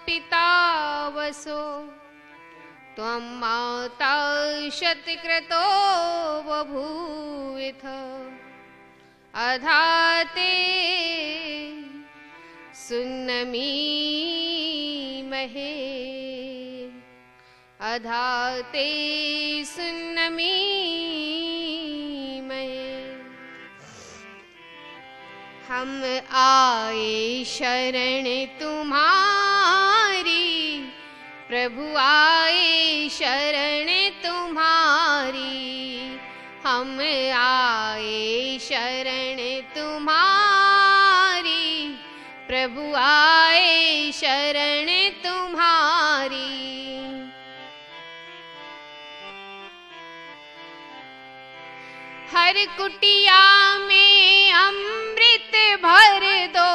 पिता वसो त्वं माता शतक्रतो बभूविथ अधाते सुन्नमीमहे अधाते सुन्नमीमहे। हम आए शरण तुम्हारी प्रभु आए शरण तुम्हारी। हम आए शरण तुम्हारी प्रभु आए शरण तुम्हारी। हर कुटिया में अमृत भर दो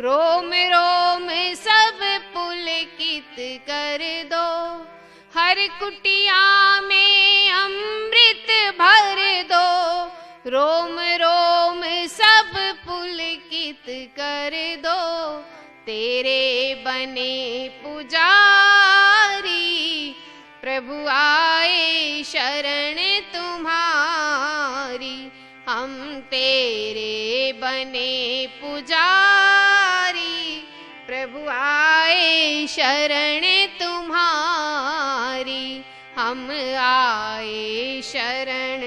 रोम रोम सब पुलकित कर दो। हर कुटिया में अमृत भर दो रोम रोम सब पुलकित कर दो। तेरे बने पुजारी प्रभु आए शरण तुम्हारी। हम तेरे बने पुजारी प्रभु आए शरण तुम्हारी। हम आए शरण।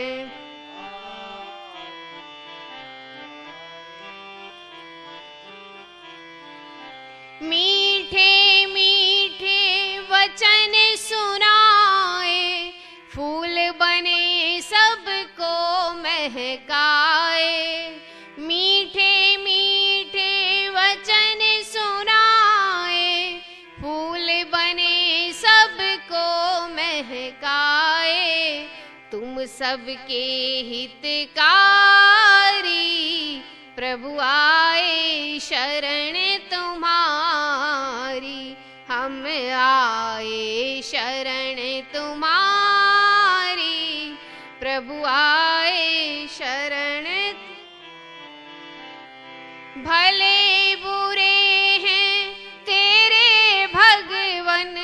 मीठे मीठे वचन सुनाए फूल बने सबको महकाए। मीठे मीठे वचन सुनाए फूल बने सबको महकाए। तुम सबके हितकारी प्रभु आए शरण तुम्हारी। हम आए शरण तुम्हारी प्रभु आए शरण। भले बुरे हैं तेरे भगवन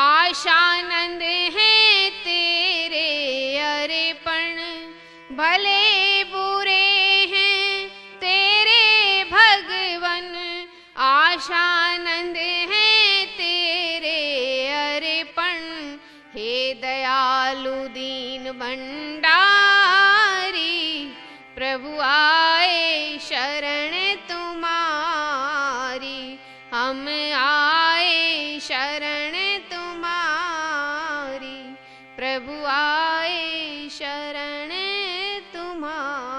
आशानंद हैं तेरे अर्पण। भले बुरे हैं तेरे भगवन आशानंद हैं तेरे अर्पण। हे दयालु दीन भंडारी प्रभु आए शरण तुम्हारी। हम आए शरण तुम्हारी प्रभु आए शरण तुम्हारी।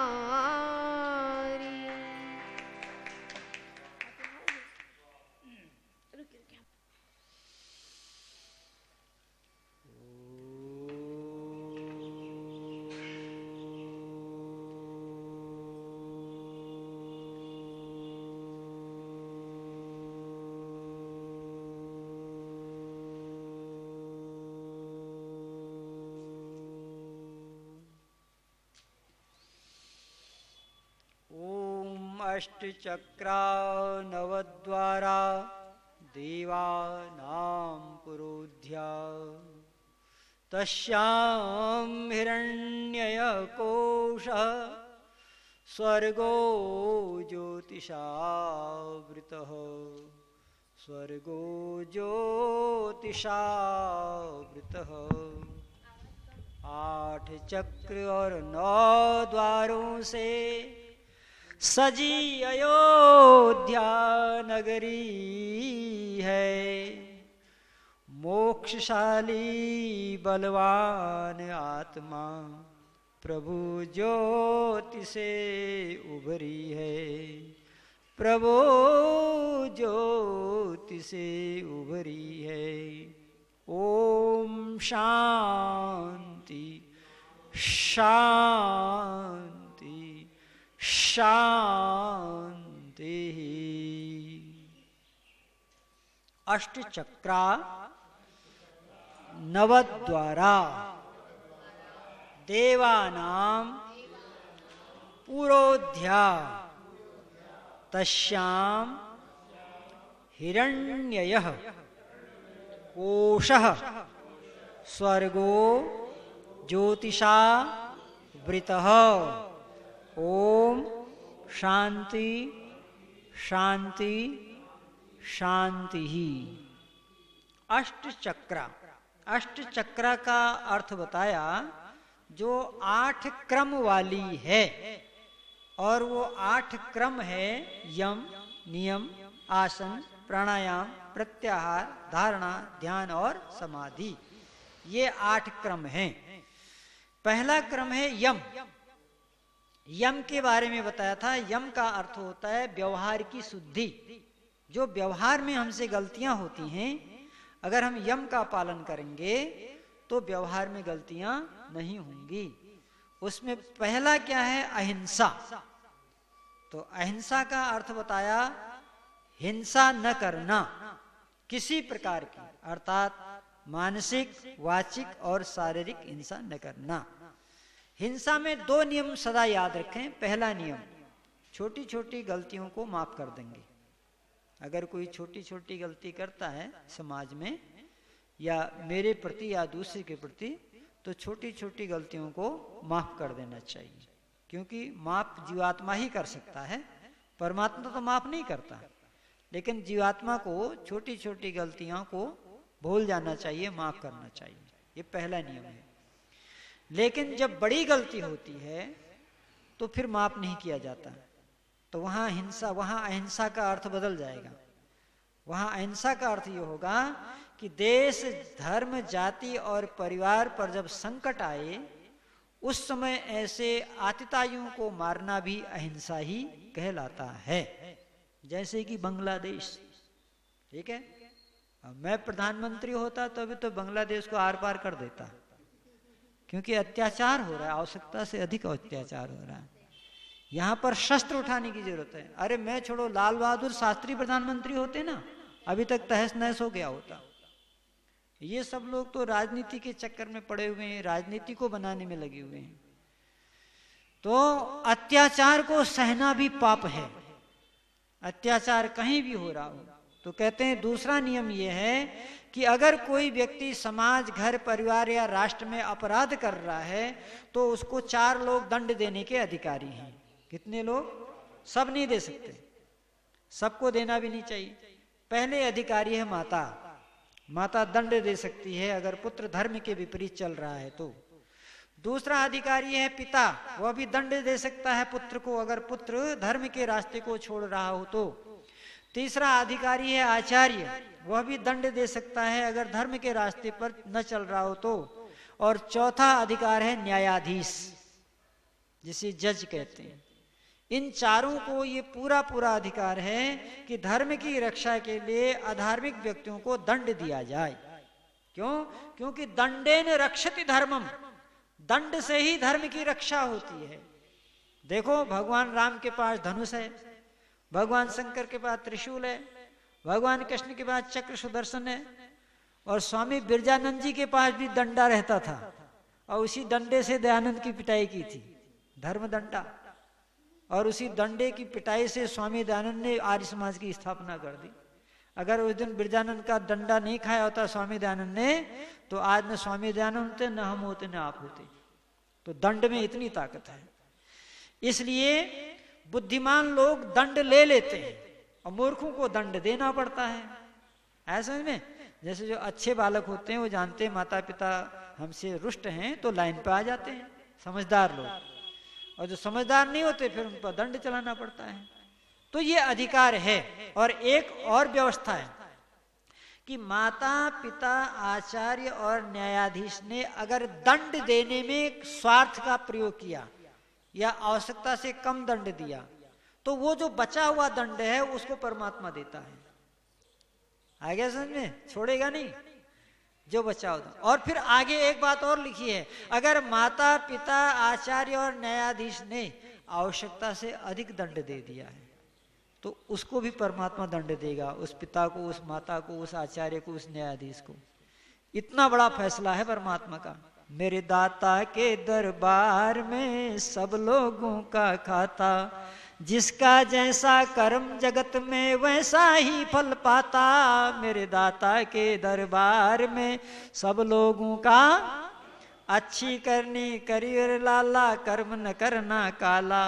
अष्टचक्रा नवद्वारा देवानां पुरोध्या तस्यां हिरण्यकोशः स्वर्गो ज्योतिषावृतः स्वर्गो ज्योतिषावृतः। 8 चक्र और 9 द्वारों से सजी अयोध्या नगरी है। मोक्षशाली बलवान आत्मा प्रभु ज्योति से उभरी है। प्रभु ज्योति से उभरी है। ओम शांति शांति शांति। अष्टचक्रा नवद्वारा देवानां पुरोध्या तस्यां हिरण्ययः कोशः स्वर्गो ज्योतिषा वृतः। ओम शांति शांति शांति ही। अष्ट चक्र, अष्ट चक्र का अर्थ बताया जो 8 क्रम वाली है, और वो 8 क्रम है यम, नियम, आसन, प्राणायाम, प्रत्याहार, धारणा, ध्यान और समाधि। ये 8 क्रम हैं। पहला क्रम है यम। यम के बारे में बताया था। यम का अर्थ होता है व्यवहार की शुद्धि। जो व्यवहार में हमसे गलतियां होती हैं, अगर हम यम का पालन करेंगे तो व्यवहार में गलतियां नहीं होंगी। उसमें पहला क्या है? अहिंसा। तो अहिंसा का अर्थ बताया हिंसा न करना किसी प्रकार की, अर्थात मानसिक, वाचिक और शारीरिक हिंसा न करना। हिंसा में 2 नियम सदा याद रखें। पहला नियम, छोटी छोटी गलतियों को माफ कर देंगे। अगर कोई छोटी छोटी गलती करता है समाज में, या मेरे प्रति या दूसरे के प्रति, तो छोटी छोटी गलतियों को माफ कर देना चाहिए, क्योंकि माफ जीवात्मा ही कर सकता है, परमात्मा तो माफ नहीं करता। लेकिन जीवात्मा को छोटी छोटी गलतियों को भूल जाना चाहिए, माफ करना चाहिए। ये पहला नियम है। लेकिन जब बड़ी गलती होती है तो फिर माफ नहीं किया जाता, तो वहां हिंसा, वहां अहिंसा का अर्थ बदल जाएगा। वहां अहिंसा का अर्थ ये होगा कि देश, धर्म, जाति और परिवार पर जब संकट आए, उस समय ऐसे आतिताइयों को मारना भी अहिंसा ही कहलाता है। जैसे कि बांग्लादेश, ठीक है, मैं प्रधानमंत्री होता तो अभी तो बांग्लादेश को आर पार कर देता, क्योंकि अत्याचार हो रहा है, आवश्यकता से अधिक अत्याचार हो रहा है। यहां पर शस्त्र उठाने की जरूरत है। अरे मैं छोड़ो, लाल बहादुर शास्त्री प्रधानमंत्री होते ना, अभी तक तहस नहस हो गया होता। ये सब लोग तो राजनीति के चक्कर में पड़े हुए हैं, राजनीति को बनाने में लगे हुए हैं। तो अत्याचार को सहना भी पाप है, अत्याचार कहीं भी हो रहा हो। तो कहते हैं दूसरा नियम यह है कि अगर कोई व्यक्ति समाज, घर, परिवार या राष्ट्र में अपराध कर रहा है तो उसको 4 लोग दंड देने के अधिकारी हैं। कितने लोग? सब नहीं दे सकते, सबको देना भी नहीं चाहिए। पहले अधिकारी है माता। माता दंड दे सकती है अगर पुत्र धर्म के विपरीत चल रहा है तो। दूसरा अधिकारी है पिता, वह भी दंड दे सकता है पुत्र को अगर पुत्र धर्म के रास्ते को छोड़ रहा हो तो। तीसरा अधिकारी है आचार्य, वह भी दंड दे सकता है अगर धर्म के रास्ते पर न चल रहा हो तो। और चौथा अधिकार है न्यायाधीश, जिसे जज कहते हैं। इन चारों को ये पूरा पूरा अधिकार है कि धर्म की रक्षा के लिए अधार्मिक व्यक्तियों को दंड दिया जाए। क्यों? क्योंकि दंडेन रक्षति धर्मम, दंड से ही धर्म की रक्षा होती है। देखो, भगवान राम के पास धनुष है, भगवान शंकर के पास त्रिशूल है, भगवान कृष्ण के पास चक्र सुदर्शन है, और स्वामी बिरजानंद जी के पास भी डंडा रहता था, और उसी डंडे से दयानंद की पिटाई की थी, धर्म दंडा। और उसी डंडे की पिटाई से स्वामी दयानंद ने आर्य समाज की स्थापना कर दी। अगर उस दिन बिरजानंद का डंडा नहीं खाया होता स्वामी दयानंद ने, तो आज न स्वामी दयानंद होते, न हम होते, न आप होते। तो दंड में इतनी ताकत है। इसलिए बुद्धिमान लोग दंड ले लेते हैं और मूर्खों को दंड देना पड़ता है। ऐसा में जैसे जो अच्छे बालक होते हैं वो जानते हैं माता पिता हमसे रुष्ट हैं तो लाइन पे आ जाते हैं समझदार लोग, और जो समझदार नहीं होते फिर उन पर दंड चलाना पड़ता है। तो ये अधिकार है। और एक और व्यवस्था है कि माता पिता, आचार्य और न्यायाधीश ने अगर दंड देने में स्वार्थ का प्रयोग किया या आवश्यकता से कम दंड दिया, तो वो जो बचा हुआ दंड है उसको परमात्मा देता है। आ गया समझ में? छोड़ेगा नहीं जो बचा होता। और फिर आगे एक बात और लिखी है, अगर माता पिता, आचार्य और न्यायाधीश ने आवश्यकता से अधिक दंड दे दिया है तो उसको भी परमात्मा दंड देगा, उस पिता को, उस माता को, उस आचार्य को, उस न्यायाधीश को। इतना बड़ा फैसला है परमात्मा का। मेरे दाता के दरबार में सब लोगों का खाता, जिसका जैसा कर्म जगत में वैसा ही फल पाता, मेरे दाता के दरबार में सब लोगों का अच्छी करनी करियर लाला, कर्म न करना काला।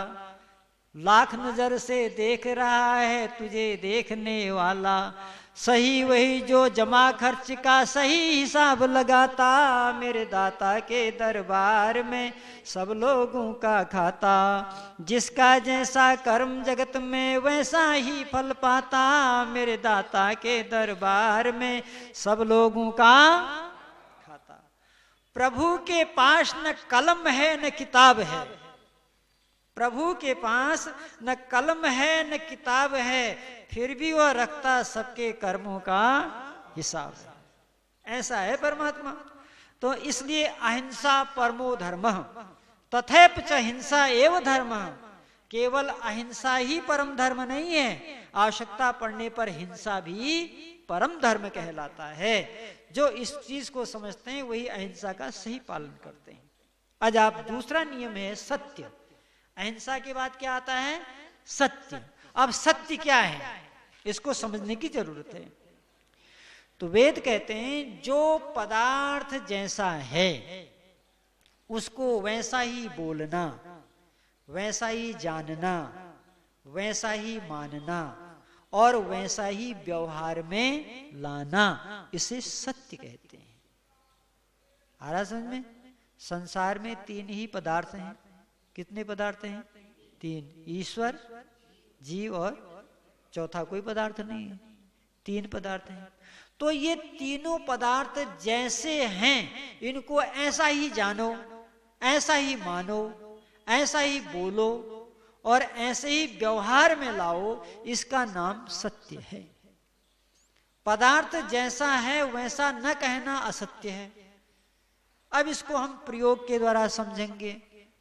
लाख नजर से देख रहा है तुझे देखने वाला, सही वही जो जमा खर्च का सही हिसाब लगाता, मेरे दाता के दरबार में सब लोगों का खाता। जिसका जैसा कर्म जगत में वैसा ही फल पाता, मेरे दाता के दरबार में सब लोगों का खाता। प्रभु के पास न कलम है न किताब है, प्रभु के पास न कलम है न किताब है, फिर भी वह रखता सबके कर्मों का हिसाब। ऐसा है परमात्मा। तो इसलिए अहिंसा परमो धर्मः तथैव च हिंसा एव धर्मः। केवल अहिंसा ही परम धर्म नहीं है, आवश्यकता पड़ने पर हिंसा भी परम धर्म कहलाता है। जो इस चीज को समझते हैं वही अहिंसा का सही पालन करते हैं। आज आप दूसरा नियम है सत्य। अहिंसा के बाद क्या आता है? सत्य। अब सत्य क्या है इसको समझने की जरूरत है। तो वेद कहते हैं जो पदार्थ जैसा है उसको वैसा ही बोलना, वैसा ही जानना, वैसा ही मानना और वैसा ही व्यवहार में लाना, इसे सत्य कहते हैं। आ रहा समझ में? संसार में तीन ही पदार्थ हैं। कितने पदार्थ हैं? तीन। ईश्वर, जीव और चौथा कोई पदार्थ नहीं है। तीन पदार्थ हैं। तो ये तीनों पदार्थ जैसे हैं इनको ऐसा ही जानो, ऐसा ही मानो, ऐसा ही बोलो और ऐसे ही व्यवहार में लाओ, इसका नाम सत्य है। पदार्थ जैसा है वैसा न कहना असत्य है। अब इसको हम प्रयोग के द्वारा समझेंगे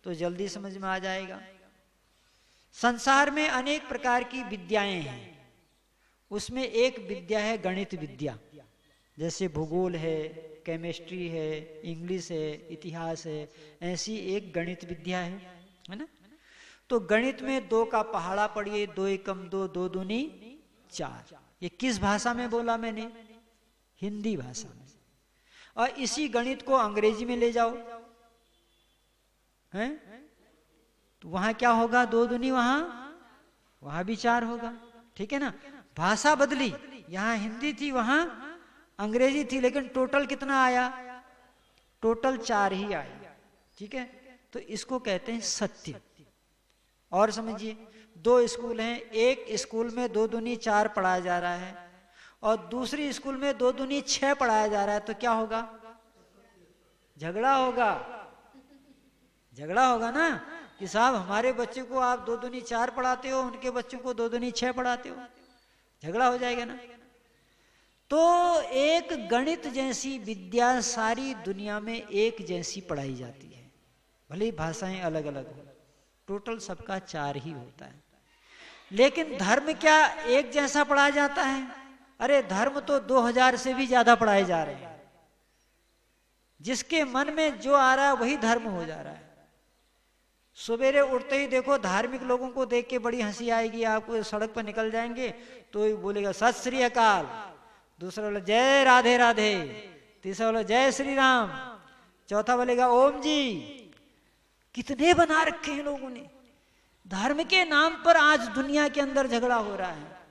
तो जल्दी समझ में आ जाएगा। संसार में अनेक प्रकार की विद्याएं हैं, उसमें एक विद्या है गणित विद्या। जैसे भूगोल है, केमिस्ट्री है, इंग्लिश है, इतिहास है, ऐसी एक गणित विद्या है ना। तो गणित में 2 का पहाड़ा पढ़िए, 2 एकम 2, 2 दूनी 4। ये किस भाषा में बोला मैंने? हिंदी भाषा में। और इसी गणित को अंग्रेजी में ले जाओ हैं तो वहां क्या होगा? 2 दूनी वहां भी 4 होगा। ठीक है ना। भाषा बदली, यहां हिंदी थी वहां अंग्रेजी थी, लेकिन टोटल कितना आया? टोटल 4 ही आया। ठीक है। तो इसको कहते हैं सत्य। और समझिए 2 स्कूल हैं, एक स्कूल में 2 दूनी 4 पढ़ाया जा रहा है और दूसरी स्कूल में 2 दूनी 6 पढ़ाया जा रहा है, तो क्या होगा? झगड़ा होगा। झगड़ा होगा ना कि साहब हमारे बच्चे को आप 2 दूनी 4 पढ़ाते हो, उनके बच्चों को 2 दूनी 6 पढ़ाते हो। झगड़ा हो जाएगा ना। तो एक गणित जैसी विद्या सारी दुनिया में एक जैसी पढ़ाई जाती है, भले ही भाषाएं अलग अलग हो, टोटल सबका 4 ही होता है। लेकिन धर्म क्या एक जैसा पढ़ाया जाता है? अरे धर्म तो 2000 से भी ज्यादा पढ़ाए जा रहे हैं। जिसके मन में जो आ रहा है वही धर्म हो जा रहा है। सवेरे उठते ही देखो धार्मिक लोगों को देख के बड़ी हंसी आएगी आपको। सड़क पर निकल जाएंगे तो ही बोलेगा सत श्री अकाल, दूसरा बोले जय राधे राधे, तीसरा बोले जय श्री राम, चौथा बोलेगा ओम जी। कितने बना रखे हैं लोगों ने। धर्म के नाम पर आज दुनिया के अंदर झगड़ा हो रहा है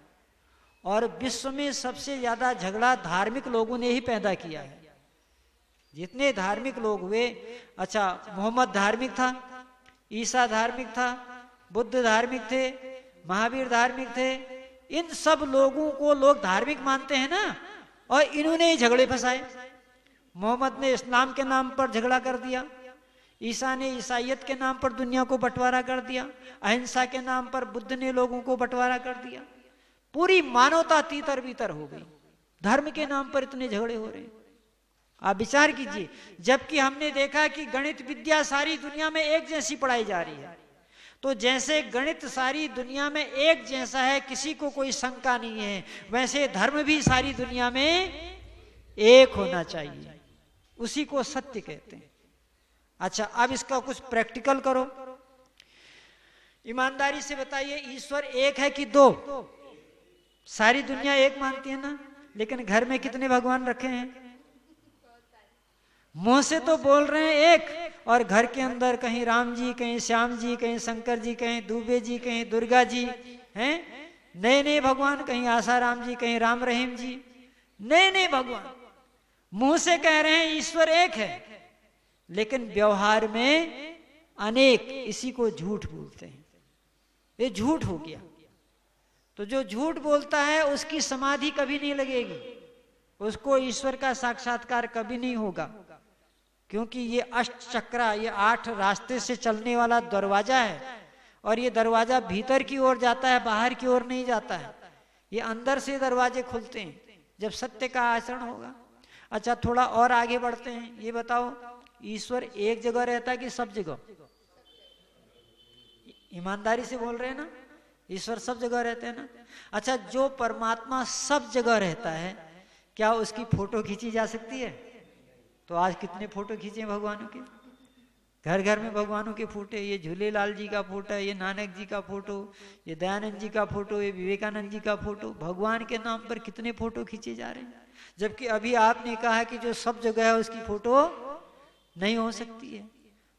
और विश्व में सबसे ज्यादा झगड़ा धार्मिक लोगों ने ही पैदा किया है। जितने धार्मिक लोग हुए, अच्छा मोहम्मद धार्मिक था, ईसा धार्मिक था, बुद्ध धार्मिक थे, महावीर धार्मिक थे, इन सब लोगों को लोग धार्मिक मानते हैं ना, और इन्होंने ही झगड़े फंसाए। मोहम्मद ने इस्लाम के नाम पर झगड़ा कर दिया, ईसा ने ईसाइयत के नाम पर दुनिया को बंटवारा कर दिया, अहिंसा के नाम पर बुद्ध ने लोगों को बंटवारा कर दिया। पूरी मानवता तीतर बीतर हो गई। धर्म के नाम पर इतने झगड़े हो रहे हैं। आप विचार कीजिए, जबकि हमने देखा कि गणित विद्या सारी दुनिया में एक जैसी पढ़ाई जा रही है। तो जैसे गणित सारी दुनिया में एक जैसा है, किसी को कोई शंका नहीं है, वैसे धर्म भी सारी दुनिया में एक होना चाहिए। उसी को सत्य कहते हैं। अच्छा अब इसका कुछ प्रैक्टिकल करो। ईमानदारी से बताइए, ईश्वर एक है कि दो? सारी दुनिया एक मानती है ना, लेकिन घर में कितने भगवान रखे हैं? मुंह से तो बोल रहे हैं एक, और घर के अंदर कहीं राम जी, कहीं श्याम जी, कहीं शंकर जी, कहीं दुबे जी, कहीं दुर्गा जी हैं, नए नए भगवान, कहीं आसाराम जी, कहीं राम रहीम जी, नए नए भगवान। मुंह से कह रहे हैं ईश्वर एक है, लेकिन व्यवहार में अनेक, इसी को झूठ बोलते हैं। ये झूठ हो गया। तो जो झूठ बोलता है उसकी समाधि कभी नहीं लगेगी, उसको ईश्वर का साक्षात्कार कभी नहीं होगा, क्योंकि ये अष्ट चक्रा, ये 8 रास्ते से चलने वाला दरवाजा है, और ये दरवाजा भीतर की ओर जाता है, बाहर की ओर नहीं जाता है। ये अंदर से दरवाजे खुलते हैं जब सत्य का आचरण होगा। अच्छा, थोड़ा और आगे बढ़ते हैं। ये बताओ, ईश्वर एक जगह रहता है कि सब जगह? ईमानदारी से बोल रहे हैं ना, ईश्वर सब जगह रहते हैं ना। अच्छा, जो परमात्मा सब जगह रहता है, क्या उसकी फोटो खींची जा सकती है? तो आज कितने फोटो खींचे भगवानों के, घर घर में भगवानों के फोटो। ये झूलेलाल जी का फोटो है, ये नानक जी का फोटो, ये दयानंद जी का फोटो, ये विवेकानंद जी का फोटो। भगवान के नाम पर कितने फोटो खींचे जा रहे हैं, जबकि अभी आपने कहा है कि जो सब जगह है उसकी फोटो नहीं हो सकती है।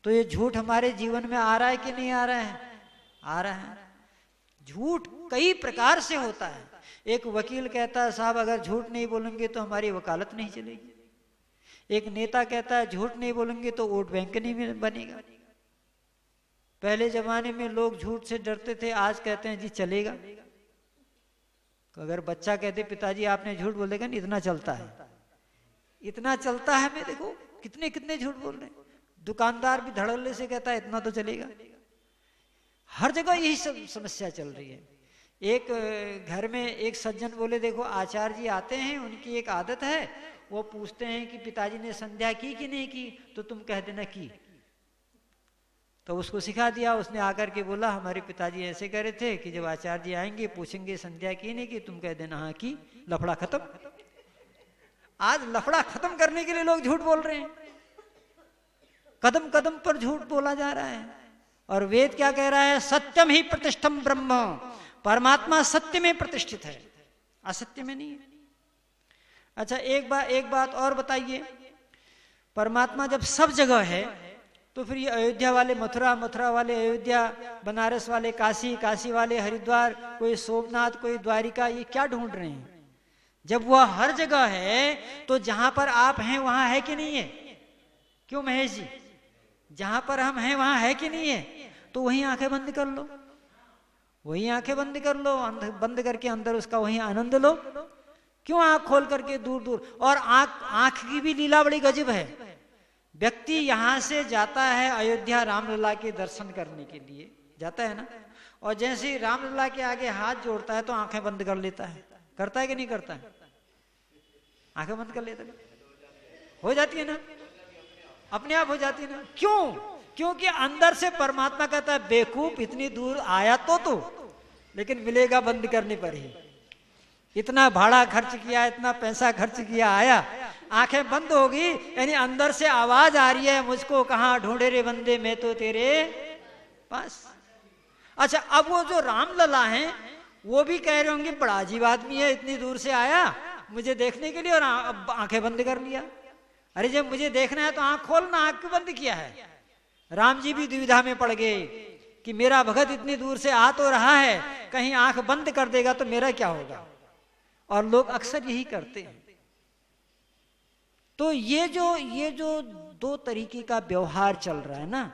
तो ये झूठ हमारे जीवन में आ रहा है कि नहीं आ रहा है? आ रहा है। झूठ कई प्रकार से होता है। एक वकील कहता है, साहब अगर झूठ नहीं बोलेंगे तो हमारी वकालत नहीं चलेगी। एक नेता कहता है, झूठ नहीं बोलेंगे तो वोट बैंक नहीं बनेगा। पहले जमाने में लोग झूठ से डरते थे, आज कहते हैं जी चलेगा। अगर बच्चा कहते पिताजी आपने झूठ बोलेगा नहीं, इतना चलता है, इतना चलता है। मैं देखो कितने कितने झूठ बोल रहे हैं। दुकानदार भी धड़ल्ले से कहता है इतना तो चलेगा। हर जगह यही सब समस्या चल रही है। एक घर में एक सज्जन बोले, देखो आचार्य जी आते हैं, उनकी एक आदत है, वो पूछते हैं कि पिताजी ने संध्या की कि नहीं की, तो तुम कह देना की। तो उसको सिखा दिया। उसने आकर के बोला, हमारे पिताजी ऐसे कह रहे थे कि जब आचार्य जी आएंगे पूछेंगे संध्या की नहीं की, तुम कह देना हाँ की, लफड़ा खत्म। आज लफड़ा खत्म करने के लिए लोग झूठ बोल रहे हैं। कदम कदम पर झूठ बोला जा रहा है। और वेद क्या कह रहा है? सत्यम ही प्रतिष्ठम ब्रह्म। परमात्मा सत्य में प्रतिष्ठित है, असत्य में नहीं है। अच्छा, एक बात और बताइए, परमात्मा जब सब जगह है तो फिर ये अयोध्या वाले मथुरा, मथुरा वाले अयोध्या, बनारस वाले काशी, काशी वाले हरिद्वार, कोई सोमनाथ, कोई द्वारिका, ये क्या ढूंढ रहे हैं? जब वह हर जगह है तो जहां पर आप हैं वहां है कि नहीं है? क्यों महेश जी, जहां पर हम हैं वहां है कि नहीं है? तो वहीं आंखें बंद कर लो, वहीं आंखें बंद कर लो, बंद करके अंदर उसका वहीं आनंद लो। क्यों आंख खोल करके दूर दूर? और आंख की भी लीला बड़ी गजब है। व्यक्ति यहां से जाता है अयोध्या रामलला के दर्शन करने के लिए जाता है ना, और जैसे ही रामलला के आगे हाथ जोड़ता है तो आंखें बंद कर लेता है। करता है कि नहीं करता है? आंखें बंद कर लेता है, हो जाती है ना, अपने आप हो जाती है ना। क्यों? क्योंकि अंदर से परमात्मा कहता है, बेवकूफ इतनी दूर आया तो लेकिन मिलेगा बंद करने पर ही। इतना भाड़ा खर्च किया, इतना पैसा खर्च किया, आया, आंखें बंद होगी, यानी अंदर से आवाज आ रही है, मुझको कहां ढूंढे रे बंदे, मैं तो तेरे पास। अच्छा, अब वो जो रामलला हैं वो भी कह रहे होंगे, बड़ा अजीब आदमी है, इतनी दूर से आया मुझे देखने के लिए और आंखें बंद कर लिया। अरे जब मुझे देखना है तो आंख खोलना, आंख क्यों बंद किया है? राम जी भी दुविधा में पड़ गए कि मेरा भगत इतनी दूर से आ तो रहा है, कहीं आंख बंद कर देगा तो मेरा क्या होगा? और लोग अक्सर यही करते हैं। तो ये जो दो तरीके का व्यवहार चल रहा है ना,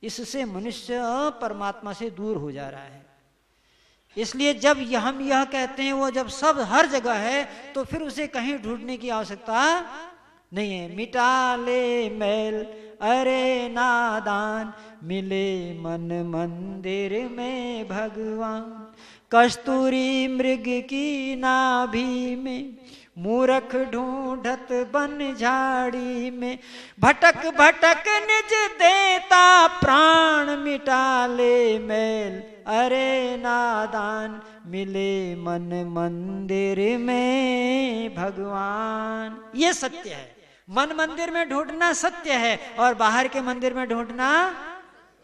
इससे मनुष्य परमात्मा से दूर हो जा रहा है। इसलिए जब हम यह कहते हैं वो जब सब हर जगह है, तो फिर उसे कहीं ढूंढने की आवश्यकता नहीं है। मिटा ले मैल अरे नादान, मिले मन मंदिर में भगवान। कस्तूरी मृग की नाभि में, मूर्ख ढूंढत बन झाड़ी में। भटक भटक निज देता प्राण, मिटा ले मैल अरे नादान, मिले मन मंदिर में भगवान। ये सत्य है। मन मंदिर में ढूंढना सत्य है और बाहर के मंदिर में ढूंढना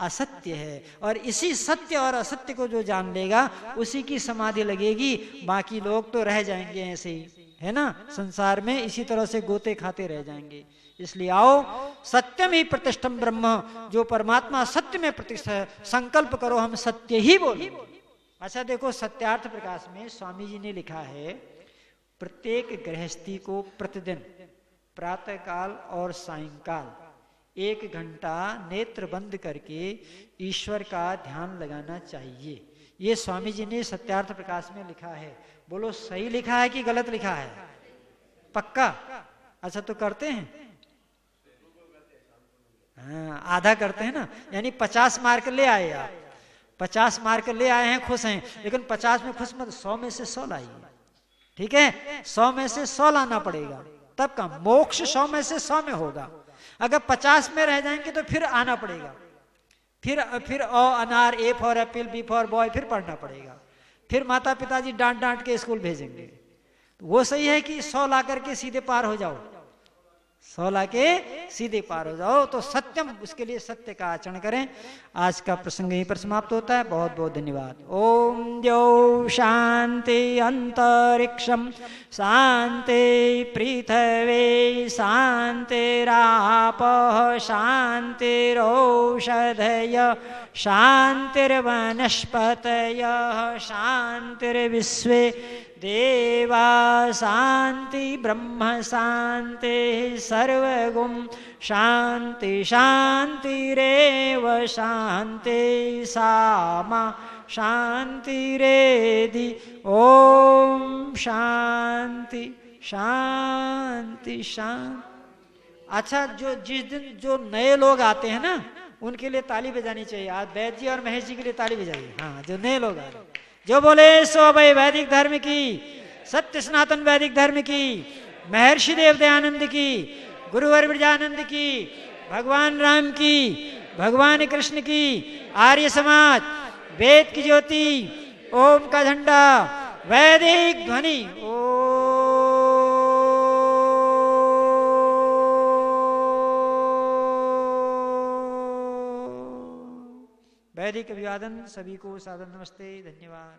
असत्य है। और इसी सत्य और असत्य को जो जान लेगा उसी की समाधि लगेगी, बाकी लोग तो रह जाएंगे ऐसे ही, है ना, संसार में इसी तरह से गोते खाते रह जाएंगे। इसलिए आओ, सत्यम ही प्रतिष्ठम ब्रह्म, जो परमात्मा सत्य में प्रतिष्ठा है, संकल्प करो हम सत्य ही बोले। अच्छा देखो, सत्यार्थ प्रकाश में स्वामी जी ने लिखा है, प्रत्येक गृहस्थी को प्रतिदिन प्रातः काल और सायंकाल 1 घंटा नेत्र बंद करके ईश्वर का ध्यान लगाना चाहिए। ये स्वामी जी ने सत्यार्थ प्रकाश में लिखा है। बोलो सही लिखा है कि गलत लिखा है? पक्का? अच्छा तो करते हैं? हाँ, आधा करते हैं ना, यानी 50 मार्क ले आए आप, 50 मार्क ले आए हैं, खुश हैं, लेकिन 50 में खुश मत, 100 में से 100 लाइए, ठीक है? 100 में से 100 लाना पड़ेगा, तब का मोक्ष 100 में से 100 में होगा। अगर 50 में रह जाएंगे तो फिर आना पड़ेगा, फिर अनार, A for apple, B for boy, फिर पढ़ना पड़ेगा, फिर माता पिताजी डांट डांट के स्कूल भेजेंगे। तो वो सही है कि 100 ला करके सीधे पार हो जाओ, 100 ला के सीधे पार हो जाओ। तो सत्यम, उसके लिए सत्य का आचरण करें। आज का प्रसंग यहीं पर समाप्त होता है। बहुत बहुत धन्यवाद। ओम द्यौ शांति अंतरिक्षम शांति पृथ्वी शांतिरापः शांतिरौषधय शांतिर्वनस्पतयः शांतिर्विश्वे देवा शांति ब्रह्म शांति सर्वगुण शांति शांतिरेव शांति सामा शांतिरेधि। ओम शांति शांति शांति। अच्छा, जिस दिन जो नए लोग आते हैं ना, उनके लिए ताली बजानी चाहिए। आज वैद्य जी और महेश जी के लिए ताली बजाइए। हाँ, जो नए लोग आ रहे हैं, जो बोले सो भाई वैदिक धर्म की, सत्य सनातन वैदिक धर्म की, महर्षि देव दयानंद की, गुरुवर ब्रजानंद की, भगवान राम की, भगवान कृष्ण की, आर्य समाज, वेद की ज्योति, ओम का झंडा, वैदिक ध्वनि। वैदिक अभिवादन सभी को, सादर नमस्ते, धन्यवाद।